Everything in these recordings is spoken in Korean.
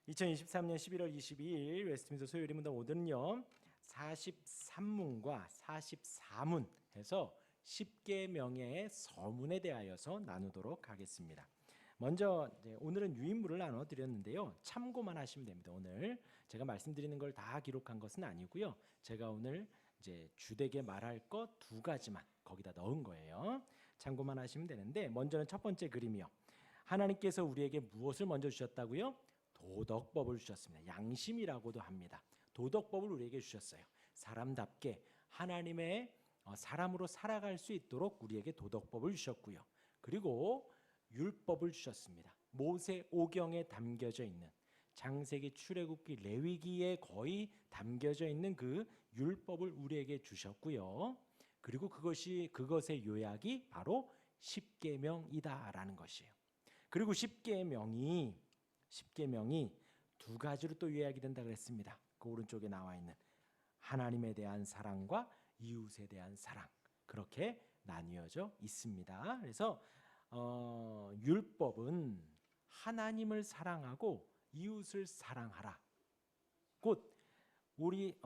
2023년 11월 22일 웨스트민스터 소요리 문답 오늘은요 43문과 44문 해서 10계명의 서문에 대하여서 나누도록 하겠습니다. 먼저 오늘은 유인물을 나눠드렸는데요, 참고만 하시면 됩니다. 오늘 제가 말씀드리는 걸 다 기록한 것은 아니고요, 제가 오늘 이제 주되게 말할 것 두 가지만 거기다 넣은 거예요. 참고만 하시면 되는데, 먼저는 첫 번째 그림이요. 하나님께서 우리에게 무엇을 먼저 주셨다고요? 도덕법을 주셨습니다. 양심이라고도 합니다. 도덕법을 우리에게 주셨어요. 사람답게 하나님의 사람으로 살아갈 수 있도록 우리에게 도덕법을 주셨고요. 그리고 율법을 주셨습니다. 모세오경에 담겨져 있는, 창세기, 출애굽기, 레위기에 거의 담겨져 있는 그 율법을 우리에게 주셨고요. 그리고 그것의 요약이 바로 십계명이다라는 것이에요. 그리고 십계명이 두 가지로 또 요약이 된다 그랬습니다. 그 오른쪽에 나와 있는 하나님에 대한 사랑과 이웃에 대한 사랑, 그렇게 나뉘어져 있습니다. 그래서 율법은 하나님을 사랑하고 이웃을 사랑하라. 곧 우리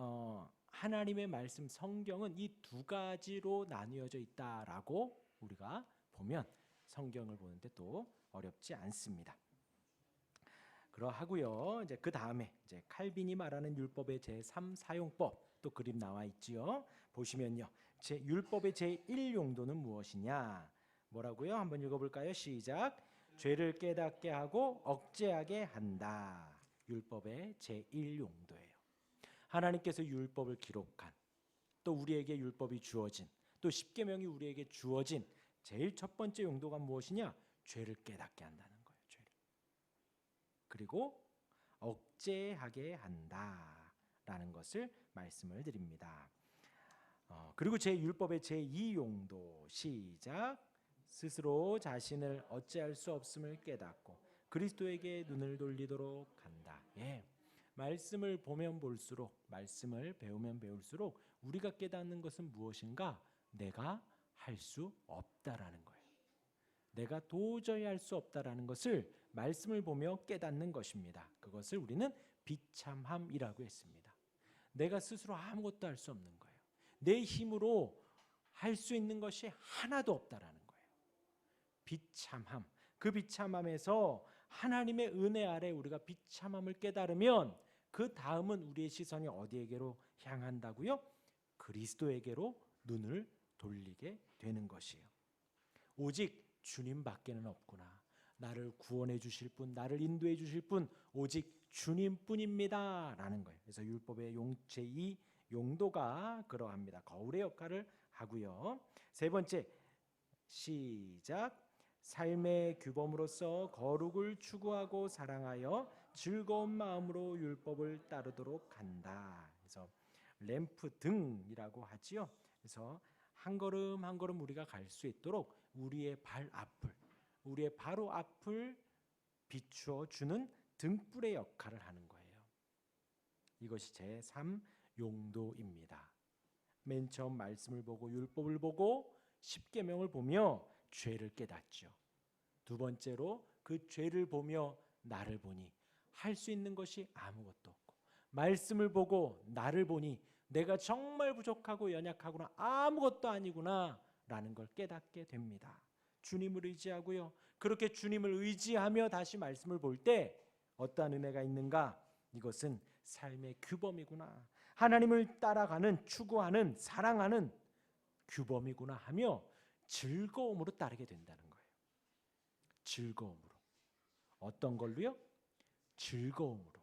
하나님의 말씀 성경은 이 두 가지로 나뉘어져 있다라고 우리가 보면 성경을 보는데 또 어렵지 않습니다. 그러하고요. 이제 그 다음에 이제 칼빈이 말하는 율법의 제3 사용법, 또 그림 나와 있지요. 보시면요, 율법의 제1 용도는 무엇이냐? 뭐라고요? 한번 읽어볼까요? 시작. 죄를 깨닫게 하고 억제하게 한다. 율법의 제1 용도예요. 하나님께서 율법을 기록한, 또 우리에게 율법이 주어진, 또 십계명이 우리에게 주어진 제일 첫 번째 용도가 무엇이냐? 죄를 깨닫게 한다는 거예요. 죄를. 그리고 억제하게 한다라는 것을 말씀을 드립니다. 그리고 율법의 제2 용도, 시작. 스스로 자신을 어찌할 수 없음을 깨닫고 그리스도에게 눈을 돌리도록 한다. 예. 말씀을 보면 볼수록, 말씀을 배우면 배울수록 우리가 깨닫는 것은 무엇인가? 내가 할 수 없다라는 거예요. 내가 도저히 할 수 없다라는 것을 말씀을 보며 깨닫는 것입니다. 그것을 우리는 비참함이라고 했습니다. 내가 스스로 아무것도 할 수 없는 거예요. 내 힘으로 할 수 있는 것이 하나도 없다라는 거예요. 비참함. 그 비참함에서 하나님의 은혜 아래 우리가 비참함을 깨달으면 그 다음은 우리의 시선이 어디에게로 향한다고요? 그리스도에게로 눈을 돌리게 되는 것이에요. 오직 주님밖에는 없구나. 나를 구원해 주실 분, 나를 인도해 주실 분 오직 주님뿐입니다 라는 거예요. 그래서 율법의 제2 용도가 그러합니다. 거울의 역할을 하고요. 세 번째, 시작. 삶의 규범으로서 거룩을 추구하고 사랑하여 즐거운 마음으로 율법을 따르도록 한다. 그래서 램프 등이라고 하지요. 그래서 한 걸음 한 걸음 우리가 갈 수 있도록 우리의 발 앞을, 우리의 바로 앞을 비추어 주는 등불의 역할을 하는 거예요. 이것이 제3 용도입니다. 맨 처음 말씀을 보고 율법을 보고 십계명을 보며 죄를 깨닫죠. 두 번째로 그 죄를 보며 나를 보니 할 수 있는 것이 아무것도 없고, 말씀을 보고 나를 보니 내가 정말 부족하고 연약하구나, 아무것도 아니구나 라는 걸 깨닫게 됩니다. 주님을 의지하고요. 그렇게 주님을 의지하며 다시 말씀을 볼 때 어떠한 은혜가 있는가? 이것은 삶의 규범이구나, 하나님을 따라가는, 추구하는, 사랑하는 규범이구나 하며 즐거움으로 따르게 된다는 거예요. 즐거움으로. 어떤 걸로요? 즐거움으로.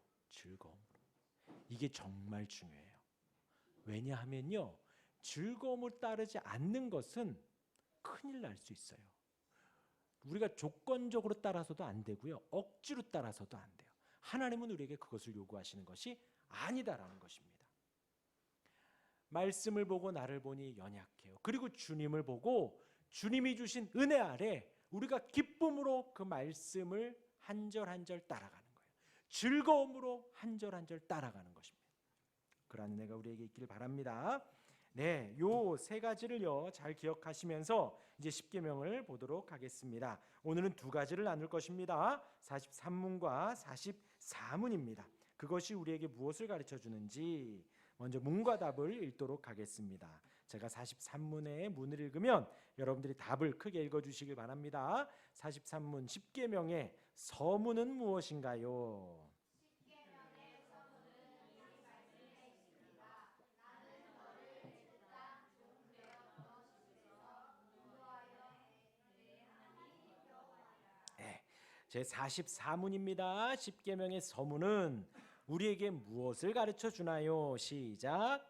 이게 정말 중요해요. 왜냐하면요, 즐거움을 따르지 않는 것은 큰일 날 수 있어요. 우리가 조건적으로 따라서도 안 되고요, 억지로 따라서도 안 돼요. 하나님은 우리에게 그것을 요구하시는 것이 아니다라는 것입니다. 말씀을 보고 나를 보니 연약해요. 그리고 주님을 보고 주님이 주신 은혜 아래 우리가 기쁨으로 그 말씀을 한 절 한 절 따라가는 거예요. 즐거움으로 한 절 한 절 따라가는 것입니다. 그러한 은혜가 우리에게 있기를 바랍니다. 네, 요 세 가지를요 잘 기억하시면서 이제 십계명을 보도록 하겠습니다. 오늘은 두 가지를 나눌 것입니다. 43문과 44문입니다. 그것이 우리에게 무엇을 가르쳐 주는지 먼저 문과 답을 읽도록 하겠습니다. 제가 43문의 문을 읽으면 여러분들이 답을 크게 읽어 주시길 바랍니다. 43문 십계명의 서문은 무엇인가요? 네, 제 44문입니다. 십계명의 서문은 우리에게 무엇을 가르쳐 주나요? 시작.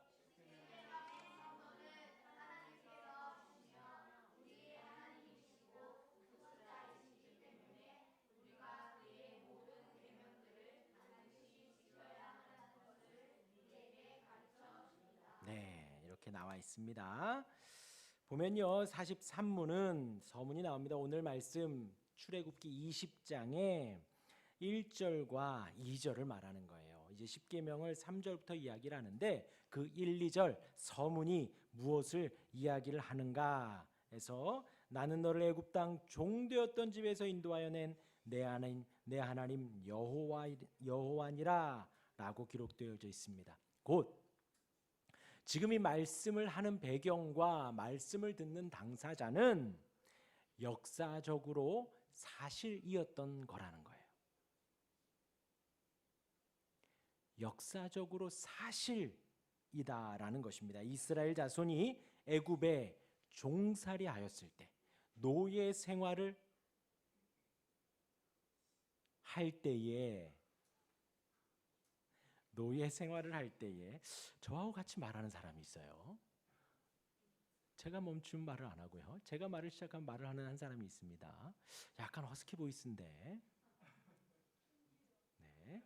네, 이렇게 나와 있습니다. 보면요, 43문은 서문이 나옵니다. 오늘 말씀 출애굽기 20장에 1절과 2절을 말하는 거예요. 이제 십계명을 3절부터 이야기를 하는데 그 1, 2절 서문이 무엇을 이야기를 하는가 해서 나는 너를 애굽 땅 종되었던 집에서 인도하여 낸 내 하나님 여호와니라라고 기록되어져 있습니다. 곧 지금 이 말씀을 하는 배경과 말씀을 듣는 당사자는 역사적으로 사실이었던 거라는 거예요. 역사적으로 사실이다라는 것입니다. 이스라엘 자손이 애굽에 종살이하였을 때 노예 생활을 할 때에 저하고 같이 말하는 사람이 있어요. 제가 멈춘 말을 안 하고요. 제가 말을 시작한 말을 하는 한 사람이 있습니다. 약간 허스키 보이스인데. 네.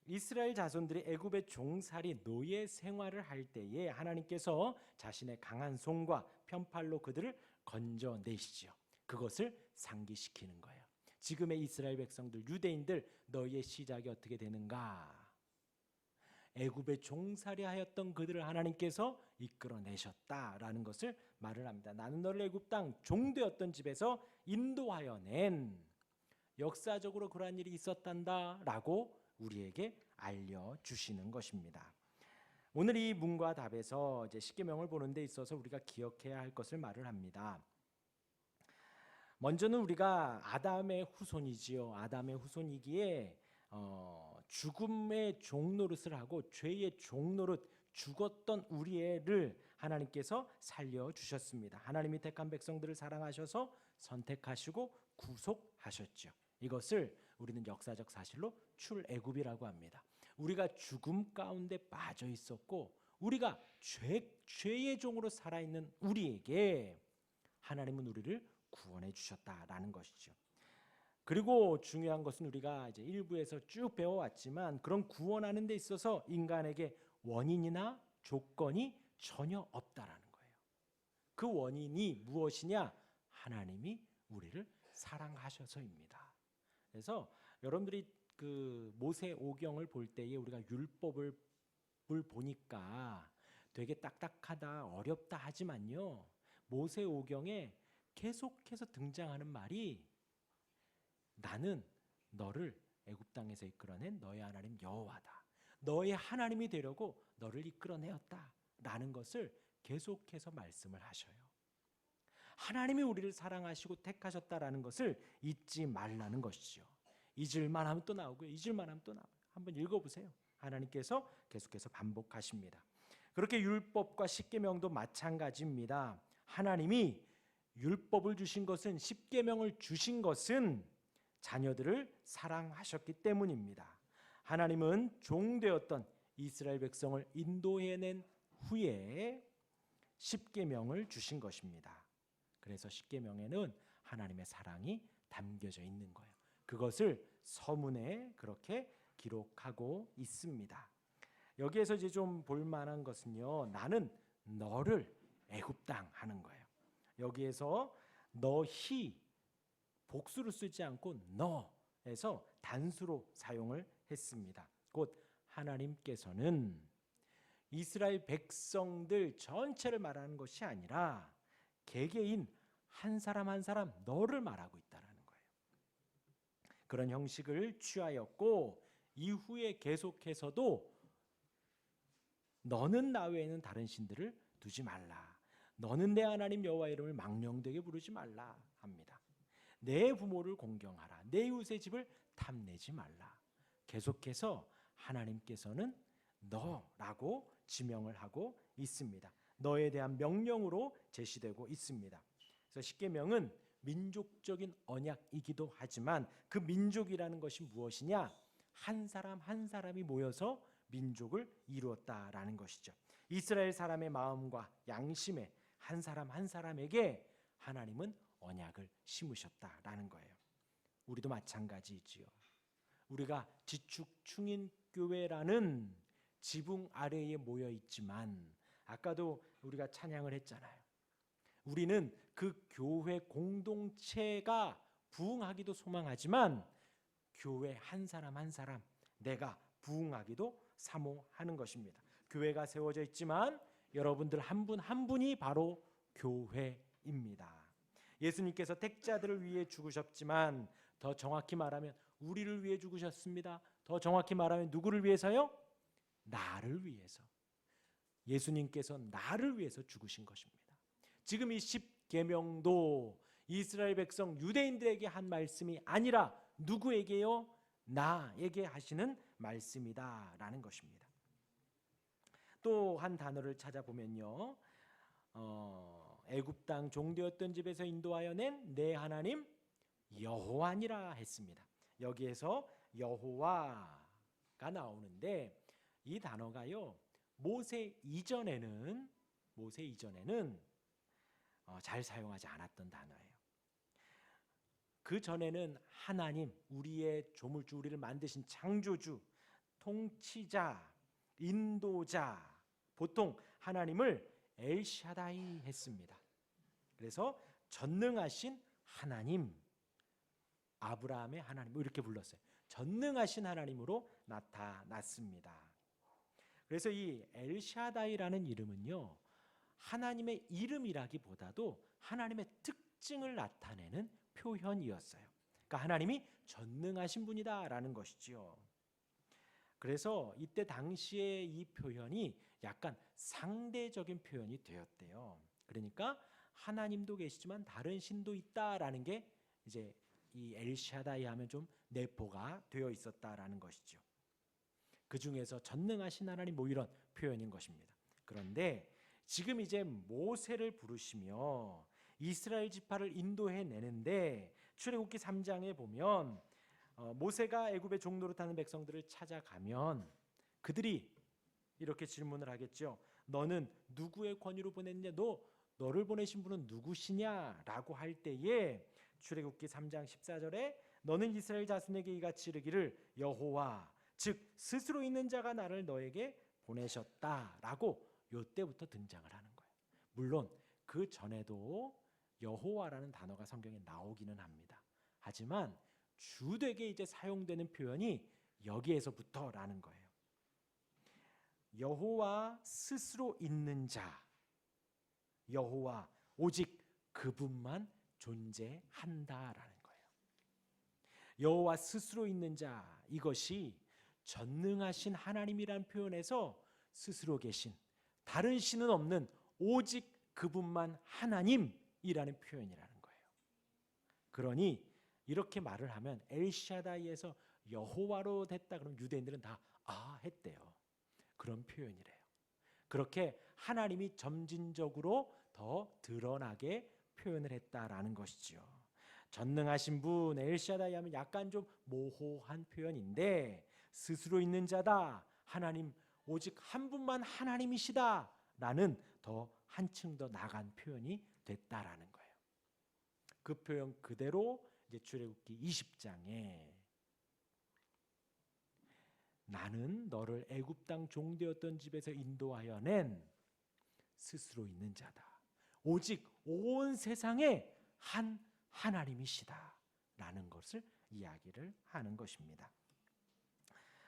이스라엘 자손들이 애굽의 종살이 노예 생활을 할 때에 하나님께서 자신의 강한 손과 편팔로 그들을 건져내시죠. 그것을 상기시키는 거예요. 지금의 이스라엘 백성들, 유대인들, 너희의 시작이 어떻게 되는가? 애굽에 종살이하였던 그들을 하나님께서 이끌어내셨다라는 것을 말을 합니다. 나는 너를 애굽 땅 종되었던 집에서 인도하여 낸, 역사적으로 그러한 일이 있었단다라고 우리에게 알려주시는 것입니다. 오늘 이 문과 답에서 이제 십계명을 보는 데 있어서 우리가 기억해야 할 것을 말을 합니다. 먼저는 우리가 아담의 후손이지요. 아담의 후손이기에 죽음의 종노릇을 하고 죄의 종노릇 죽었던 우리를 하나님께서 살려주셨습니다. 하나님이 택한 백성들을 사랑하셔서 선택하시고 구속하셨죠. 이것을 우리는 역사적 사실로 출애굽이라고 합니다. 우리가 죽음 가운데 빠져 있었고 우리가 죄의 종으로 살아있는 우리에게 하나님은 우리를 구원해 주셨다라는 것이죠. 그리고 중요한 것은 우리가 이제 1부에서 쭉 배워왔지만 그런 구원하는 데 있어서 인간에게 원인이나 조건이 전혀 없다라는 거예요. 그 원인이 무엇이냐? 하나님이 우리를 사랑하셔서입니다. 그래서 여러분들이 그 모세 오경을 볼 때에 우리가 율법을 보니까 되게 딱딱하다, 어렵다 하지만요. 모세 오경에 계속해서 등장하는 말이 나는 너를 애굽 땅에서 이끌어낸 너의 하나님 여호와다. 너의 하나님이 되려고 너를 이끌어내었다라는 것을 계속해서 말씀을 하셔요. 하나님이 우리를 사랑하시고 택하셨다라는 것을 잊지 말라는 것이죠. 잊을만 하면 또 나오고요. 잊을만 하면 또 나와요. 한번 읽어보세요. 하나님께서 계속해서 반복하십니다. 그렇게 율법과 십계명도 마찬가지입니다. 하나님이 율법을 주신 것은, 십계명을 주신 것은 자녀들을 사랑하셨기 때문입니다. 하나님은 종되었던 이스라엘 백성을 인도해낸 후에 십계명을 주신 것입니다. 그래서 십계명에는 하나님의 사랑이 담겨져 있는 거예요. 그것을 서문에 그렇게 기록하고 있습니다. 여기에서 이제 좀 볼만한 것은요. 나는 너를 애굽 땅 하는 거예요. 여기에서 너희 복수를 쓰지 않고 너에서 단수로 사용을 했습니다. 곧 하나님께서는 이스라엘 백성들 전체를 말하는 것이 아니라 개개인 한 사람 한 사람 너를 말하고 있다라는 거예요. 그런 형식을 취하였고 이후에 계속해서도 너는 나 외에는 다른 신들을 두지 말라. 너는 내 하나님 여호와 이름을 망령되게 부르지 말라 합니다. 내 부모를 공경하라. 내 이웃의 집을 탐내지 말라. 계속해서 하나님께서는 너라고 지명을 하고 있습니다. 너에 대한 명령으로 제시되고 있습니다. 그래서 십계명은 민족적인 언약이기도 하지만 그 민족이라는 것이 무엇이냐? 한 사람 한 사람이 모여서 민족을 이루었다라는 것이죠. 이스라엘 사람의 마음과 양심에 한 사람 한 사람에게 하나님은 언약을 심으셨다라는 거예요. 우리도 마찬가지지요. 우리가 지축충인교회라는 지붕 아래에 모여 있지만 아까도 우리가 찬양을 했잖아요. 우리는 그 교회 공동체가 부흥하기도 소망하지만 교회 한 사람 한 사람 내가 부흥하기도 사모하는 것입니다. 교회가 세워져 있지만 여러분들 한 분 한 분이 바로 교회입니다. 예수님께서 택자들을 위해 죽으셨지만 더 정확히 말하면 우리를 위해 죽으셨습니다. 더 정확히 말하면 누구를 위해서요? 나를 위해서. 예수님께서 나를 위해서 죽으신 것입니다. 지금 이 십계명도 이스라엘 백성 유대인들에게 한 말씀이 아니라 누구에게요? 나에게 하시는 말씀이다라는 것입니다. 또 한 단어를 찾아보면요. 애굽 땅 종되었던 집에서 인도하여 낸 내 하나님 여호와니라 했습니다. 여기에서 여호와가 나오는데 이 단어가요. 모세 이전에는 잘 사용하지 않았던 단어예요. 그 전에는 하나님, 우리의 조물주, 우리를 만드신 창조주, 통치자, 인도자, 보통 하나님을 엘샤다이 했습니다. 그래서 전능하신 하나님, 아브라함의 하나님 이렇게 불렀어요. 전능하신 하나님으로 나타났습니다. 그래서 이 엘샤다이라는 이름은요, 하나님의 이름이라기보다도 하나님의 특징을 나타내는 표현이었어요. 그러니까 하나님이 전능하신 분이다라는 것이지요. 그래서 이때 당시에 이 표현이 약간 상대적인 표현이 되었대요. 그러니까 하나님도 계시지만 다른 신도 있다라는 게 이제 이 엘샤다이 하면 좀 내포가 되어 있었다라는 것이죠. 그 중에서 전능하신 하나님 뭐 이런 표현인 것입니다. 그런데 지금 이제 모세를 부르시며 이스라엘 지파를 인도해 내는데 출애굽기 3장에 보면 모세가 애굽의 종노릇하는 백성들을 찾아가면 그들이 이렇게 질문을 하겠죠. 너는 누구의 권위로 보냈냐? 너를 보내신 분은 누구시냐라고 할 때에 출애굽기 3장 14절에 너는 이스라엘 자손에게 이같이 이르기를 여호와 즉 스스로 있는 자가 나를 너에게 보내셨다라고 이때부터 등장을 하는 거예요. 물론 그 전에도 여호와라는 단어가 성경에 나오기는 합니다. 하지만 주되게 이제 사용되는 표현이 여기에서부터라는 거예요. 여호와 스스로 있는 자, 여호와 오직 그분만 존재한다라는 거예요. 여호와 스스로 있는 자, 이것이 전능하신 하나님이라는 표현에서 스스로 계신 다른 신은 없는 오직 그분만 하나님이라는 표현이라는 거예요. 그러니 이렇게 말을 하면 엘샤다이에서 여호와로 됐다 그러면 유대인들은 다 했대요. 그런 표현이래요. 그렇게 하나님이 점진적으로 더 드러나게 표현을 했다라는 것이죠. 전능하신 분 엘샤다이 하면 약간 좀 모호한 표현인데 스스로 있는 자다. 하나님 오직 한 분만 하나님이시다라는 더 한층 더 나간 표현이 됐다라는 거예요. 그 표현 그대로 이제 출애굽기 20장에 나는 너를 애굽 땅 종되었던 집에서 인도하여 낸 스스로 있는 자다. 오직 온 세상에 한 하나님이시다라는 것을 이야기를 하는 것입니다.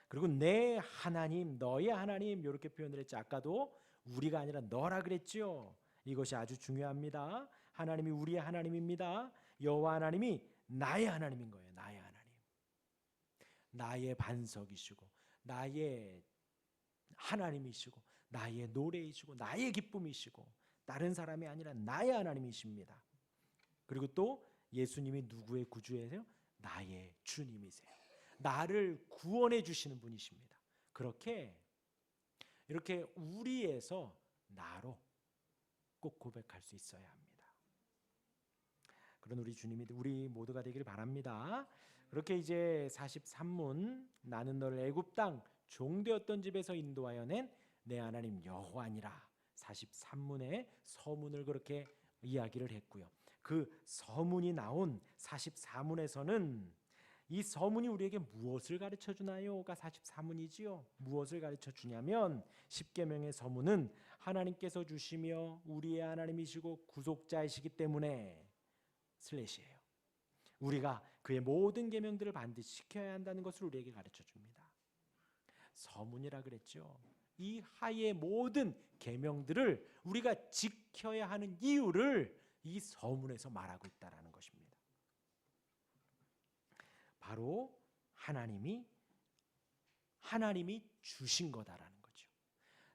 그리고 내 하나님, 너의 하나님 이렇게 표현을 했죠. 아까도 우리가 아니라 너라 그랬죠. 이것이 아주 중요합니다. 하나님이 우리의 하나님입니다. 여호와 하나님이 나의 하나님인 거예요. 나의 하나님. 나의 반석이시고 나의 하나님이시고 나의 노래이시고 나의 기쁨이시고 다른 사람이 아니라 나의 하나님이십니다. 그리고 또 예수님이 누구의 구주예요? 나의 주님이세요. 나를 구원해 주시는 분이십니다. 이렇게 우리에서 나로 꼭 고백할 수 있어야 합니다. 그런 우리 주님이 우리 모두가 되기를 바랍니다. 그렇게 이제 43문 나는 너를 애굽 땅 종되었던 집에서 인도하여 낸 내 하나님 여호와니라 43문의 서문을 그렇게 이야기를 했고요. 그 서문이 나온 44문에서는 이 서문이 우리에게 무엇을 가르쳐 주나요가 44문이지요. 무엇을 가르쳐 주냐면 십계명의 서문은 하나님께서 주시며 우리의 하나님이시고 구속자이시기 때문에 슬래시예요. 우리가 그의 모든 계명들을 반드시 지켜야 한다는 것을 우리에게 가르쳐 줍니다. 서문이라 그랬죠. 이 하의 모든 계명들을 우리가 지켜야 하는 이유를 이 서문에서 말하고 있다라는 것입니다. 바로 하나님이 주신 거다라는 거죠.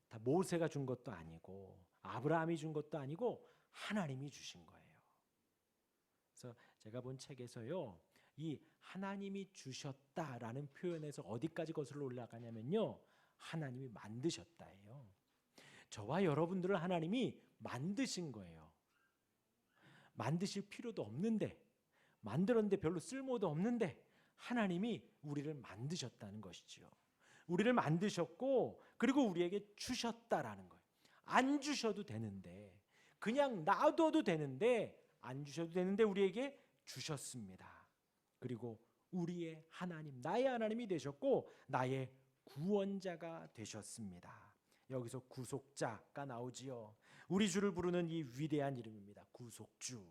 다 모세가 준 것도 아니고 아브라함이 준 것도 아니고 하나님이 주신 거예요. 그래서 제가 본 책에서요, 이 하나님이 주셨다라는 표현에서 어디까지 거슬러 올라가냐면요, 하나님이 만드셨다예요. 저와 여러분들을 하나님이 만드신 거예요. 만드실 필요도 없는데, 만들었는데 별로 쓸모도 없는데 하나님이 우리를 만드셨다는 것이지요. 우리를 만드셨고 그리고 우리에게 주셨다라는 거예요. 안 주셔도 되는데, 그냥 놔둬도 되는데, 안 주셔도 되는데 우리에게 주셨습니다. 그리고 우리의 하나님, 나의 하나님이 되셨고 나의 구원자가 되셨습니다. 여기서 구속자가 나오지요. 우리 주를 부르는 이 위대한 이름입니다. 구속주.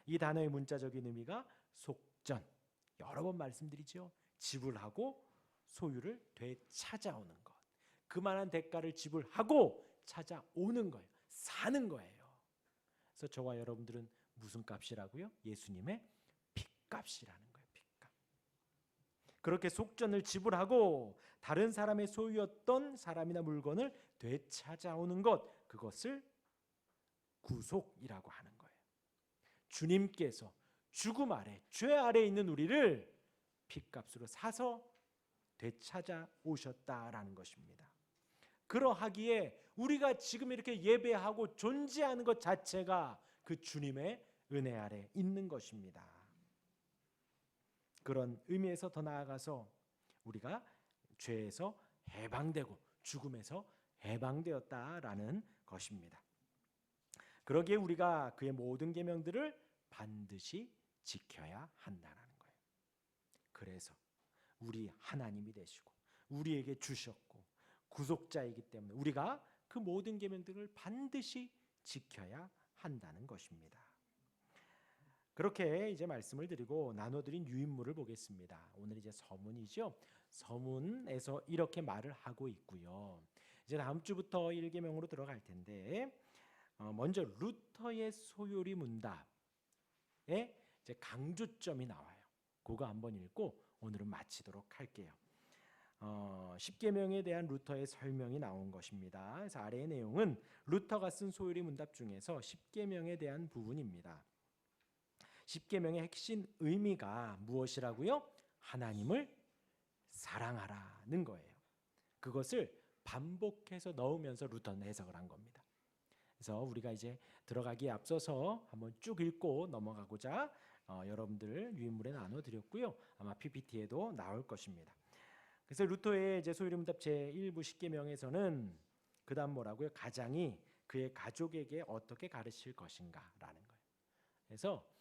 이 단어의 문자적인 의미가 속전. 여러 번 말씀드리죠. 지불하고 소유를 되찾아오는 것. 그만한 대가를 지불하고 찾아오는 거예요. 사는 거예요. 그래서 저와 여러분들은 무슨 값이라고요? 예수님의 핏값이라는 거예요. 핏값. 그렇게 속전을 지불하고 다른 사람의 소유였던 사람이나 물건을 되찾아오는 것, 그것을 구속이라고 하는 거예요. 주님께서 죽음 아래, 죄 아래 있는 우리를 핏값으로 사서 되찾아 오셨다라는 것입니다. 그러하기에 우리가 지금 이렇게 예배하고 존재하는 것 자체가 그 주님의 은혜 아래 있는 것입니다. 그런 의미에서 더 나아가서 우리가 죄에서 해방되고 죽음에서 해방되었다라는 것입니다. 그러기에 우리가 그의 모든 계명들을 반드시 지켜야 한다는 거예요. 그래서 우리 하나님이 되시고 우리에게 주셨고 구속자이기 때문에 우리가 그 모든 계명들을 반드시 지켜야 한다는 것입니다. 그렇게 이제 말씀을 드리고 나눠드린 유인물을 보겠습니다. 오늘 이제 서문이죠. 서문에서 이렇게 말을 하고 있고요. 이제 다음 주부터 1계명으로 들어갈 텐데, 먼저 루터의 소요리 문답에 이제 강조점이 나와요. 그거 한번 읽고 오늘은 마치도록 할게요. 10계명에 대한 루터의 설명이 나온 것입니다. 그래서 아래의 내용은 루터가 쓴 소요리 문답 중에서 10계명에 대한 부분입니다. 10계명의 핵심 의미가 무엇이라고요? 하나님을 사랑하라는 거예요. 그것을 반복해서 넣으면서 루터는 해석을 한 겁니다. 그래서 우리가 이제 들어가기에 앞서서 한번 쭉 읽고 넘어가고자 여러분들 유인물에 나눠드렸고요. 아마 PPT에도 나올 것입니다. 그래서 루터의 이제 소요리 문답 제1부 10계명에서는 그다음 뭐라고요? 가장이 그의 가족에게 어떻게 가르칠 것인가라는 거예요. 그래서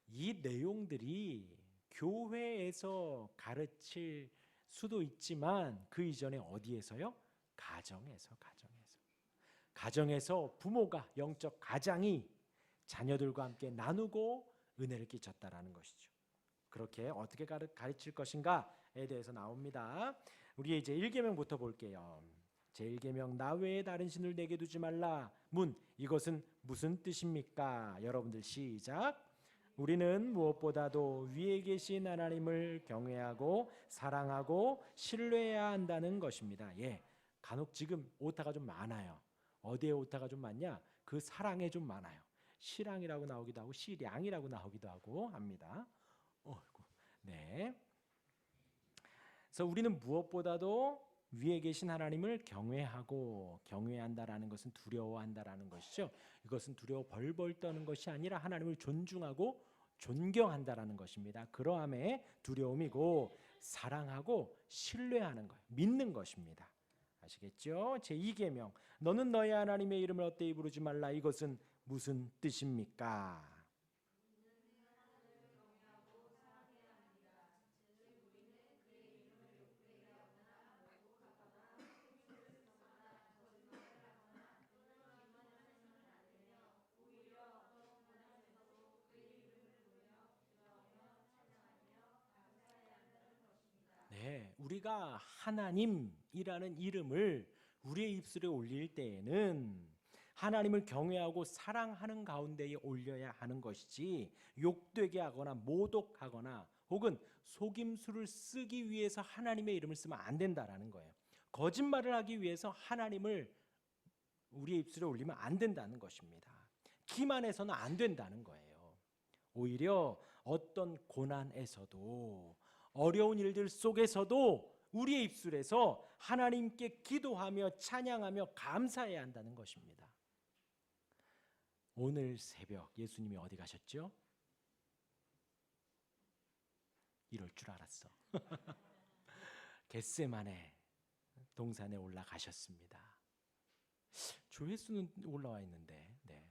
이 내용들이 교회에서 가르칠 수도 있지만 그 이전에 어디에서요? 가정에서 부모가, 영적 가장이 자녀들과 함께 나누고 은혜를 끼쳤다라는 것이죠. 그렇게 어떻게 가르칠 것인가에 대해서 나옵니다. 우리 이제 1계명부터 볼게요. 제1계명 나 외에 다른 신을 내게 두지 말라. 문 이것은 무슨 뜻입니까? 여러분들 시작. 우리는 무엇보다도 위에 계신 하나님을 경외하고 사랑하고 신뢰해야 한다는 것입니다. 예, 간혹 지금 오타가 좀 많아요. 어디에 오타가 좀 많냐? 그 사랑에 좀 많아요. 시랑이라고 나오기도 하고 시량이라고 나오기도 하고 합니다. 네. 그래서 우리는 무엇보다도 위에 계신 하나님을 경외한다라는 것은 두려워한다라는 것이죠. 이것은 두려워 벌벌 떠는 것이 아니라 하나님을 존중하고 존경한다라는 것입니다. 그러함에 두려움이고 사랑하고 신뢰하는 것, 믿는 것입니다. 아시겠죠? 제2계명 너는 너의 하나님의 이름을 헛되이 부르지 말라. 이것은 무슨 뜻입니까? 네, 우리가 하나님이라는 이름을 우리의 입술에 올릴 때에는 하나님을 경외하고 사랑하는 가운데에 올려야 하는 것이지 욕되게 하거나 모독하거나 혹은 속임수를 쓰기 위해서 하나님의 이름을 쓰면 안 된다라는 거예요. 거짓말을 하기 위해서 하나님을 우리의 입술에 올리면 안 된다는 것입니다. 기만해서는 안 된다는 거예요. 오히려 어떤 고난에서도 어려운 일들 속에서도 우리의 입술에서 하나님께 기도하며 찬양하며 감사해야 한다는 것입니다. 오늘 새벽 예수님이 어디 가셨죠? 이럴 줄 알았어. 겟세마네 동산에 올라가셨습니다. 조회수는 올라와 있는데, 네.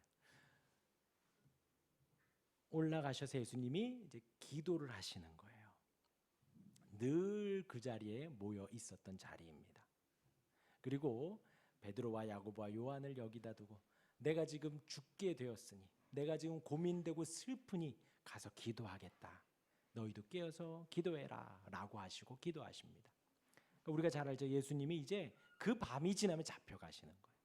올라가셔서 예수님이 이제 기도를 하시는 거예요. 늘 그 자리에 모여 있었던 자리입니다. 그리고 베드로와 야고보와 요한을 여기다 두고 내가 지금 죽게 되었으니 내가 지금 고민되고 슬프니 가서 기도하겠다. 너희도 깨어서 기도해라 라고 하시고 기도하십니다. 우리가 잘 알죠. 예수님이 이제 그 밤이 지나면 잡혀가시는 거예요.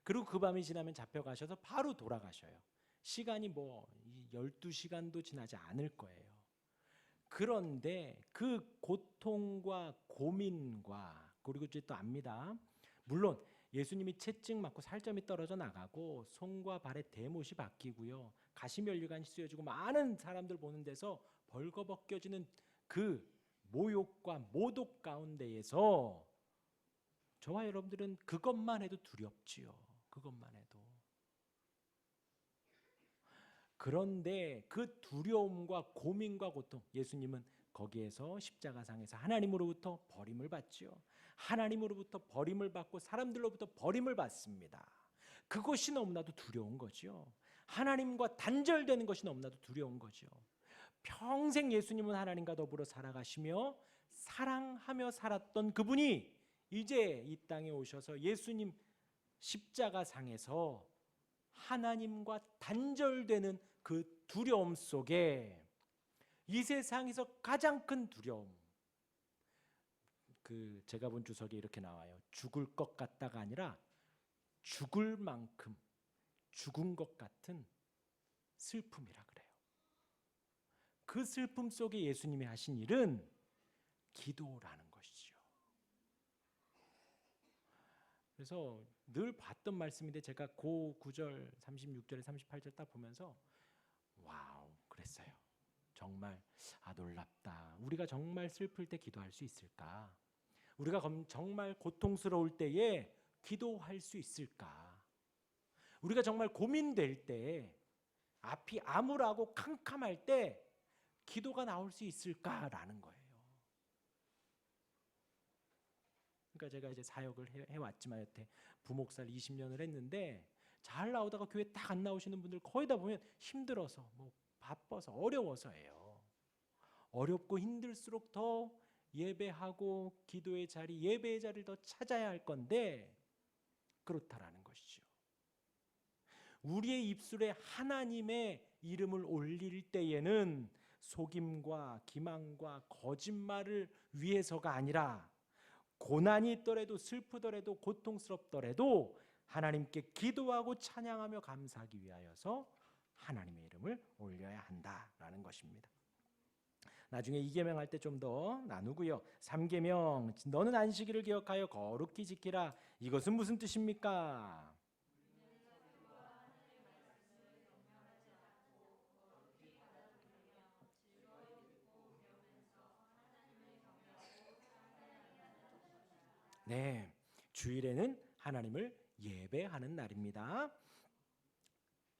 그리고 그 밤이 지나면 잡혀가셔서 바로 돌아가셔요. 시간이 뭐 12시간도 지나지 않을 거예요. 그런데 그 고통과 고민과 그리고 이제 또 압니다. 물론 예수님이 채찍 맞고 살점이 떨어져 나가고 손과 발에 대못이 박히고요. 가시면류관이 씌워지고 많은 사람들 보는 데서 벌거벗겨지는 그 모욕과 모독 가운데에서 저와 여러분들은 그것만 해도 두렵지요. 그것만 해도. 그런데 그 두려움과 고민과 고통, 예수님은 거기에서 십자가상에서 하나님으로부터 버림을 받지요. 하나님으로부터 버림을 받고 사람들로부터 버림을 받습니다. 그것이 너무나도 두려운 거죠. 하나님과 단절되는 것이 너무나도 두려운 거죠. 평생 예수님은 하나님과 더불어 살아가시며 사랑하며 살았던 그분이 이제 이 땅에 오셔서 예수님 십자가상에서 하나님과 단절되는 그 두려움 속에 이 세상에서 가장 큰 두려움, 그 제가 본 주석에 이렇게 나와요. 죽을 것 같다가 아니라 죽을 만큼 죽은 것 같은 슬픔이라 그래요. 그 슬픔 속에 예수님이 하신 일은 기도라는 것이죠. 그래서 늘 봤던 말씀인데 제가 그 9절, 36절에 38절 딱 보면서 와우 그랬어요. 정말 놀랍다. 우리가 정말 슬플 때 기도할 수 있을까? 우리가 정말 고통스러울 때에 기도할 수 있을까? 우리가 정말 고민될 때 앞이 암울하고 캄캄할 때 기도가 나올 수 있을까라는 거예요. 그러니까 제가 이제 사역을 해왔지만 여태 부목사를 20년을 했는데 잘 나오다가 교회 딱 안 나오시는 분들 거의 다 보면 힘들어서 뭐 바빠서 어려워서예요. 어렵고 힘들수록 더 예배하고 기도의 자리, 예배의 자리를 더 찾아야 할 건데 그렇다라는 것이죠. 우리의 입술에 하나님의 이름을 올릴 때에는 속임과 기망과 거짓말을 위해서가 아니라 고난이 있더라도 슬프더라도 고통스럽더라도 하나님께 기도하고 찬양하며 감사하기 위하여서 하나님의 이름을 올려야 한다라는 것입니다. 나중에 2계명 할 때 좀 더 나누고요. 3계명 너는 안식일을 기억하여 거룩히 지키라. 이것은 무슨 뜻입니까? 네, 주일에는 하나님을 예배하는 날입니다.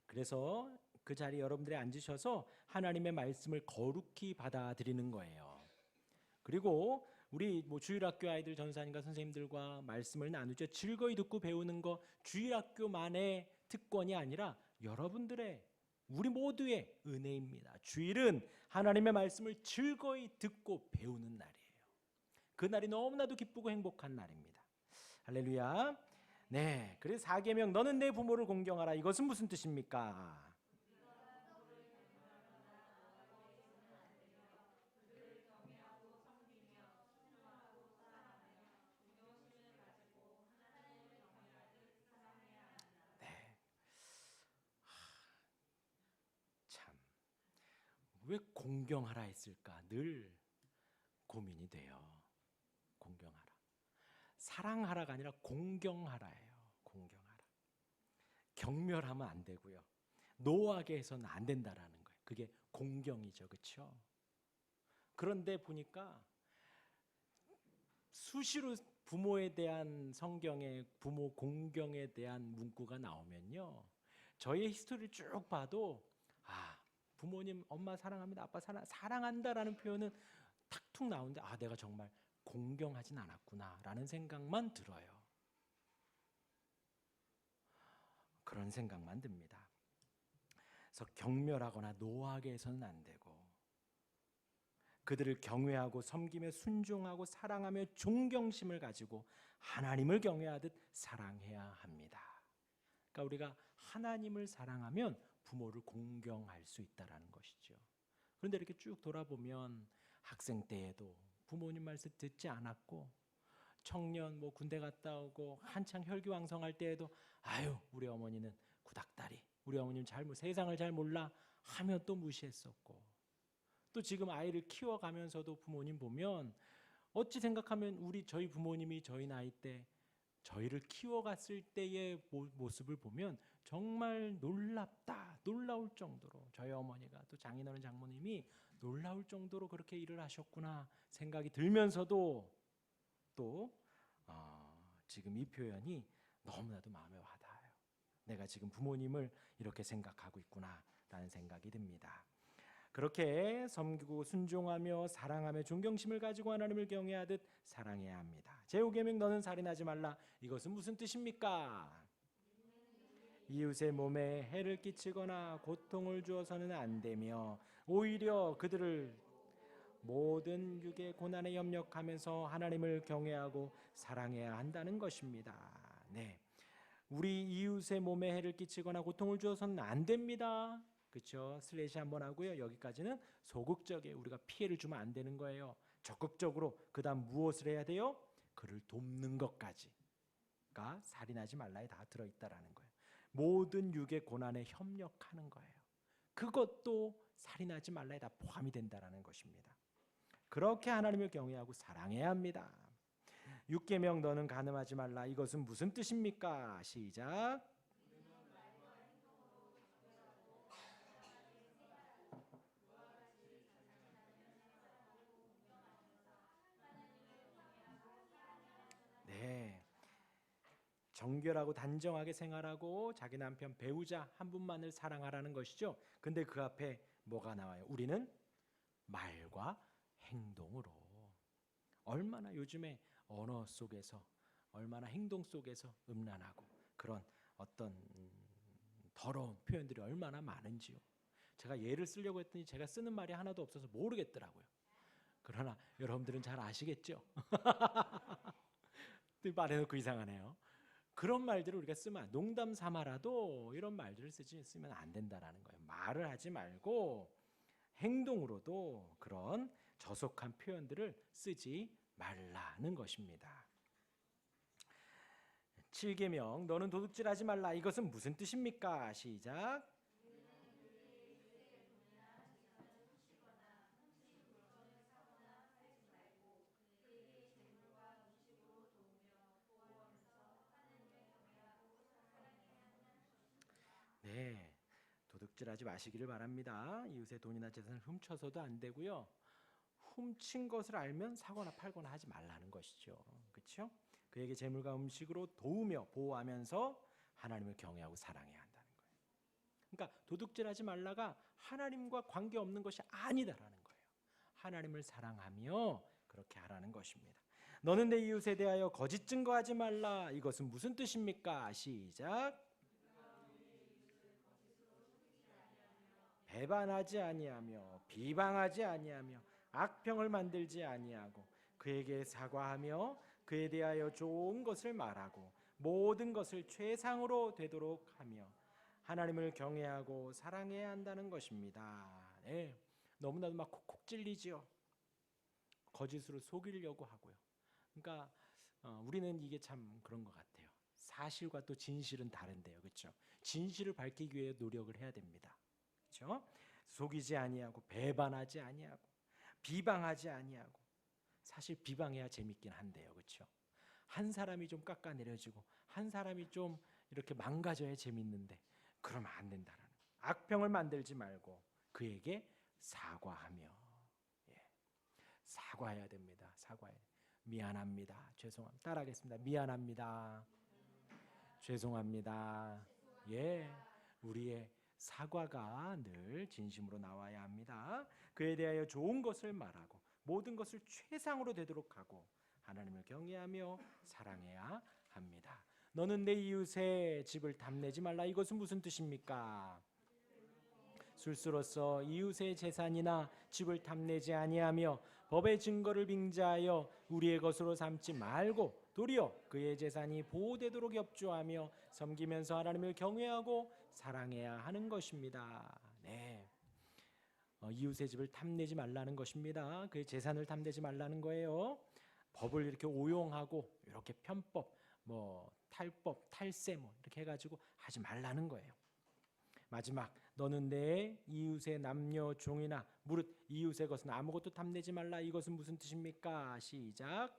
그래서 그 자리에 여러분들이 앉으셔서 하나님의 말씀을 거룩히 받아들이는 거예요. 그리고 우리 주일학교 아이들 전사님과 선생님들과 말씀을 나누죠. 즐거이 듣고 배우는 거 주일학교만의 특권이 아니라 여러분들의 우리 모두의 은혜입니다. 주일은 하나님의 말씀을 즐거이 듣고 배우는 날이에요. 그 날이 너무나도 기쁘고 행복한 날입니다. 할렐루야. 네, 그래서 4계명 너는 내 부모를 공경하라. 이것은 무슨 뜻입니까? 네, 참, 왜 공경하라 했을까? 늘 고민이 돼요. 공경하라. 사랑하라가 아니라 공경하라예요. 공경하라. 경멸하면 안 되고요. 노하게 해서는 안 된다라는 거예요. 그게 공경이죠. 그렇죠? 그런데 보니까 수시로 부모에 대한 성경에 부모 공경에 대한 문구가 나오면요. 저의 히스토리를 쭉 봐도 부모님 엄마 사랑합니다. 아빠 사랑한다라는 표현은 탁툭 나오는데 내가 정말 공경하진 않았구나라는 생각만 들어요. 그런 생각만 듭니다. 그래서 경멸하거나 노하게 해서는 안 되고 그들을 경외하고 섬기며 순종하고 사랑하며 존경심을 가지고 하나님을 경외하듯 사랑해야 합니다. 그러니까 우리가 하나님을 사랑하면 부모를 공경할 수 있다라는 것이죠. 그런데 이렇게 쭉 돌아보면 학생 때에도 부모님 말씀 듣지 않았고 청년 군대 갔다 오고 한창 혈기왕성할 때에도 우리 어머니는 구닥다리, 우리 어머니는 세상을 잘 몰라 하며 또 무시했었고 또 지금 아이를 키워가면서도 부모님 보면 어찌 생각하면 저희 부모님이 저희 나이 때 저희를 키워갔을 때의 모습을 보면 정말 놀라울 정도로 저희 어머니가 또 장인어른 장모님이 놀라울 정도로 그렇게 일을 하셨구나 생각이 들면서도 또 지금 이 표현이 너무나도 마음에 와닿아요. 내가 지금 부모님을 이렇게 생각하고 있구나라는 생각이 듭니다. 그렇게 섬기고 순종하며 사랑하며 존경심을 가지고 하나님을 경외하듯 사랑해야 합니다. 제5계명 너는 살인하지 말라. 이것은 무슨 뜻입니까? 이웃의 몸에 해를 끼치거나 고통을 주어서는 안 되며 오히려 그들을 모든 육의 고난에 협력하면서 하나님을 경외하고 사랑해야 한다는 것입니다. 네, 우리 이웃의 몸에 해를 끼치거나 고통을 주어서는 안 됩니다. 그렇죠? 슬래시 한번 하고요. 여기까지는 소극적에 우리가 피해를 주면 안 되는 거예요. 적극적으로 그다음 무엇을 해야 돼요? 그를 돕는 것까지가 살인하지 말라에 다 들어있다라는 거예요. 모든 육의 고난에 협력하는 거예요. 그것도 살인하지 말라에 다 포함이 된다라는 것입니다. 그렇게 하나님을 경외하고 사랑해야 합니다. 6계명 너는 간음하지 말라. 이것은 무슨 뜻입니까? 시작. 네, 정결하고 단정하게 생활하고 자기 남편 배우자 한 분만을 사랑하라는 것이죠. 근데 그 앞에 뭐가 나와요? 우리는 말과 행동으로. 얼마나 요즘에 언어 속에서 얼마나 행동 속에서 음란하고 그런 어떤 더러운 표현들이 얼마나 많은지요. 제가 예를 쓰려고 했더니 제가 쓰는 말이 하나도 없어서 모르겠더라고요. 그러나 여러분들은 잘 아시겠죠? 말해놓고 이상하네요. 그런 말들을 우리가 쓰면 농담 삼아라도 이런 말들을 쓰면 안 된다라는 거예요. 말을 하지 말고 행동으로도 그런 저속한 표현들을 쓰지 말라는 것입니다. 7계명 너는 도둑질하지 말라. 이것은 무슨 뜻입니까? 시작. 네, 도둑질하지 마시기를 바랍니다. 이웃의 돈이나 재산을 훔쳐서도 안 되고요. 훔친 것을 알면 사거나 팔거나 하지 말라는 것이죠. 그렇죠? 그에게 재물과 음식으로 도우며 보호하면서 하나님을 경외하고 사랑해야 한다는 거예요. 그러니까 도둑질하지 말라가 하나님과 관계없는 것이 아니다라는 거예요. 하나님을 사랑하며 그렇게 하라는 것입니다. 너는 내 이웃에 대하여 거짓 증거하지 말라. 이것은 무슨 뜻입니까? 시작. 배반하지 아니하며 비방하지 아니하며 악평을 만들지 아니하고 그에게 사과하며 그에 대하여 좋은 것을 말하고 모든 것을 최상으로 되도록 하며 하나님을 경외하고 사랑해야 한다는 것입니다. 네, 너무나도 막 콕콕 찔리지요. 거짓으로 속이려고 하고요. 그러니까 우리는 이게 참 그런 것 같아요. 사실과 또 진실은 다른데요, 그렇죠? 진실을 밝히기 위해 노력을 해야 됩니다. 그렇죠? 속이지 아니하고 배반하지 아니하고 비방하지 아니하고 사실 비방해야 재밌긴 한데요, 그렇죠? 한 사람이 좀 깎아내려지고 한 사람이 좀 이렇게 망가져야 재밌는데 그러면 안 된다라는 거예요. 악평을 만들지 말고 그에게 사과하며 사과해야 됩니다. 사과해. 미안합니다. 죄송합니다. 따라하겠습니다. 미안합니다. 죄송합니다. 예, 우리의 사과가 늘 진심으로 나와야 합니다. 그에 대하여 좋은 것을 말하고 모든 것을 최상으로 되도록 하고 하나님을 경외하며 사랑해야 합니다. 너는 내 이웃의 집을 탐내지 말라. 이것은 무슨 뜻입니까? 술수로서 이웃의 재산이나 집을 탐내지 아니하며 법의 증거를 빙자하여 우리의 것으로 삼지 말고 도리어 그의 재산이 보호되도록 협조하며 섬기면서 하나님을 경외하고 사랑해야 하는 것입니다. 네, 이웃의 집을 탐내지 말라는 것입니다. 그의 재산을 탐내지 말라는 거예요. 법을 이렇게 오용하고 이렇게 편법, 탈법, 탈세 이렇게 해가지고 하지 말라는 거예요. 마지막 너는 내 이웃의 남녀 종이나 무릇 이웃의 것은 아무것도 탐내지 말라. 이것은 무슨 뜻입니까? 시작.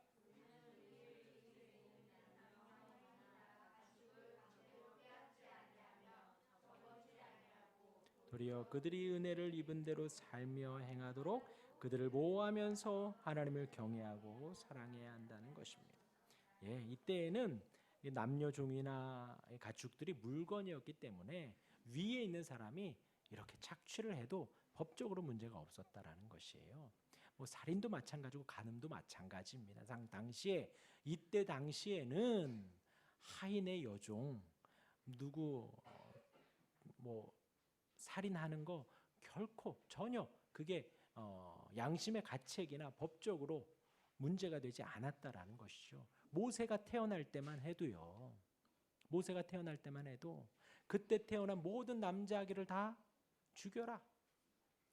도리어 그들이 은혜를 입은 대로 살며 행하도록 그들을 보호하면서 하나님을 경외하고 사랑해야 한다는 것입니다. 예, 이때에는 남녀 종이나 가축들이 물건이었기 때문에 위에 있는 사람이 이렇게 착취를 해도 법적으로 문제가 없었다라는 것이에요. 살인도 마찬가지고 간음도 마찬가지입니다. 이때 당시에는 하인의 여종 누구 살인하는 거 결코 전혀 그게 양심의 가책이나 법적으로 문제가 되지 않았다라는 것이죠. 모세가 태어날 때만 해도요. 모세가 태어날 때만 해도 그때 태어난 모든 남자아기를 다 죽여라.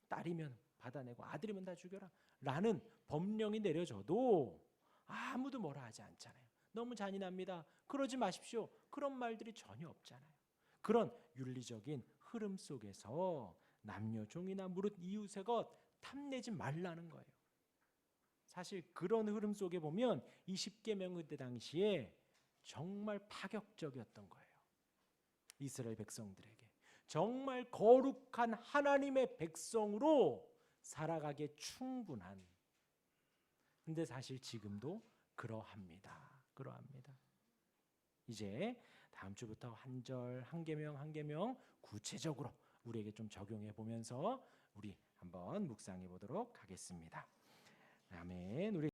딸이면 받아내고 아들이면 다 죽여라. 라는 법령이 내려져도 아무도 뭐라 하지 않잖아요. 너무 잔인합니다. 그러지 마십시오. 그런 말들이 전혀 없잖아요. 그런 윤리적인 흐름 속에서 남녀 종이나 무릇 이웃의 것 탐내지 말라는 거예요. 사실 그런 흐름 속에 보면 이 십계명 그때 당시에 정말 파격적이었던 거예요. 이스라엘 백성들에게 정말 거룩한 하나님의 백성으로 살아가기에 충분한. 근데 사실 지금도 그러합니다. 이제 다음 주부터 한 절, 한 계명 구체적으로 우리에게 좀 적용해 보면서 우리 한번 묵상해 보도록 하겠습니다. 아멘. 우리